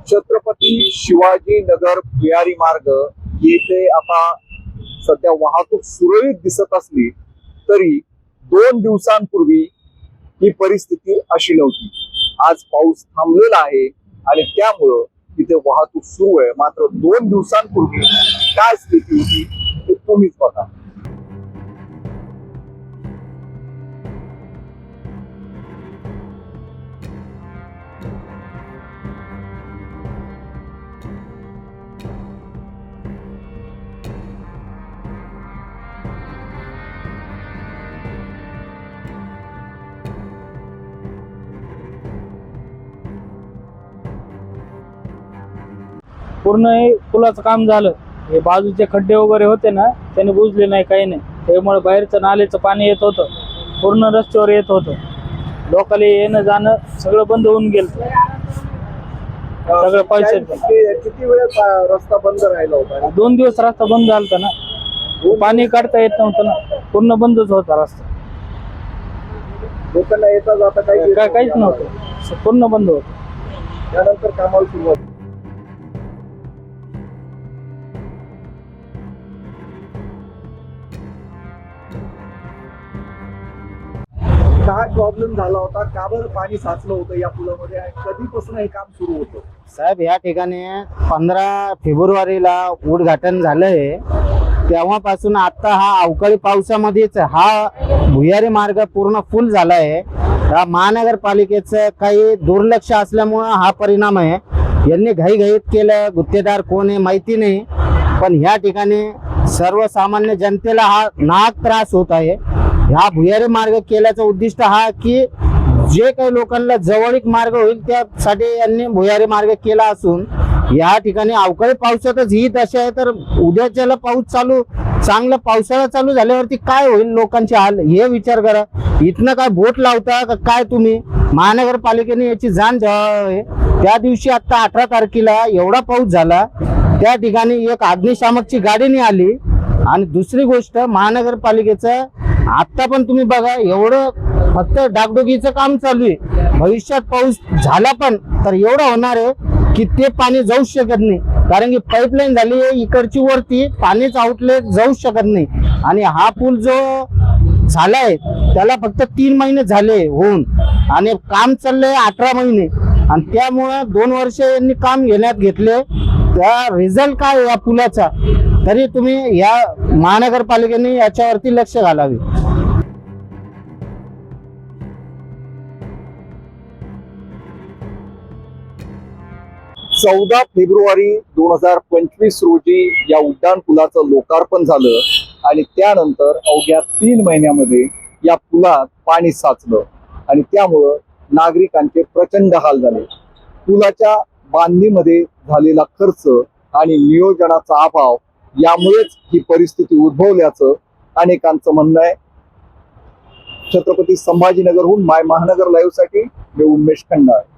छत्रपती शिवाजी नगर भुयारी मार्ग येथे आता सध्या वाहतूक सुरळीत दिसत असली तरी 2 दिवसांपूर्वी ही परिस्थिती अशी नव्हती। आज पाऊस थांबलेला आहे आणि त्यामुळे तिथे वाहतूक सुरू आहे। मात्र 2 दिवसांपूर्वी काय स्थिती होती ते तुम्हीच बघा। पूर्ण हे पुलाचं काम झालं, हे बाजूचे खड्डे वगैरे होते ना त्याने बुजले नाही, काही नाही। त्यामुळे बाहेरचं नालेचं पाणी येत होतं, पूर्ण रस्त्यावर येत होतं। लोकांना येणं जाणं सगळं बंद होऊन गेलं, सगळं पैसे। किती वेळ रस्ता बंद राहिला होता? 2 दिवस रस्ता बंद झाला ना, पाणी काढता येत नव्हतं ना, पूर्ण बंदच होता रस्ता। लोकांना येता जाता काहीच नव्हतं, पूर्ण बंद होतं। त्यानंतर कामाला सुरुवात। काय प्रॉब्लेम झाला होता? का बरं पाणी साचलं होतं या पुलामध्ये? कधीपासून हे काम सुरू होतं? साहेब, या ठिकाणी 15 फेब्रुवारीला उद्घाटन झालंय, तेव्हापासून आता हा अवकाळी पावसामध्येच हा भुयारी मार्ग पूर्ण फुल झालाय। या महानगरपालिकेचं काही दुर्लक्ष असल्यामुळं हा परिणाम आहे। यांनी घाईघाईत केलं, गुत्तेदार कोण आहे माहिती नाही, पण ह्या ठिकाणी सर्वसामान्य जनतेला हा नाहक त्रास होत आहे। ह्या भुयारी मार्ग केल्याचं उद्दिष्ट हा की जे काही लोकांना जवळीक मार्ग होईल त्यासाठी यांनी भुयारी मार्ग केला असून या ठिकाणी अवकाळी पावसातच ही दशा आहे, तर उद्याच्याला पाऊस चालू, चांगला पावसाळा चालू झाल्यावरती काय होईल लोकांचे हाल हे विचार करा। इथनं काय बोट लावता का काय तुम्ही? महानगरपालिकेने याची जाण घ्यावी। त्या दिवशी आता 18 तारखेला एवढा पाऊस झाला, त्या ठिकाणी एक अग्निशामकची गाडी नाही आली। आणि दुसरी गोष्ट, महानगरपालिकेचं आता पण तुम्ही बघा, एवढं फक्त डागडुगीचं काम चालू आहे। भविष्यात पाऊस झाला पण तर एवढं होणार आहे की ते पाणी जाऊ शकत नाही, कारण की पाईपलाईन झाली आहे इकडची वरती, पाणीच आउटलेट जाऊ शकत नाही। आणि हा पूल जो झालाय त्याला फक्त 3 महिने झाले होऊन, आणि काम चाललंय 18 महिने, आणि त्यामुळे 2 वर्ष यांनी काम घेण्यात घेतले। त्या रिझल्ट काय या पुलाचा, तरी तुम्ही या महानगरपालिकेने याच्यावरती लक्ष घालावे। 14 फेब्रुवारी 2025 रोजी या उड्डाण पुलाचं लोकार्पण झालं आणि त्यानंतर अवघ्या 3 महिन्यामध्ये या पुलात पाणी साचलं आणि त्यामुळं नागरिकांचे प्रचंड हाल झाले। पुलाच्या बांधणीमध्ये झालेला खर्च आणि नियोजनाचा अभाव यामुळेच ही परिस्थिती उद्भवल्याचं अनेकांचं म्हणणं आहे। छत्रपती संभाजीनगरहून माय महानगर लाईव्ह साठी मी उमेश खंडाळे।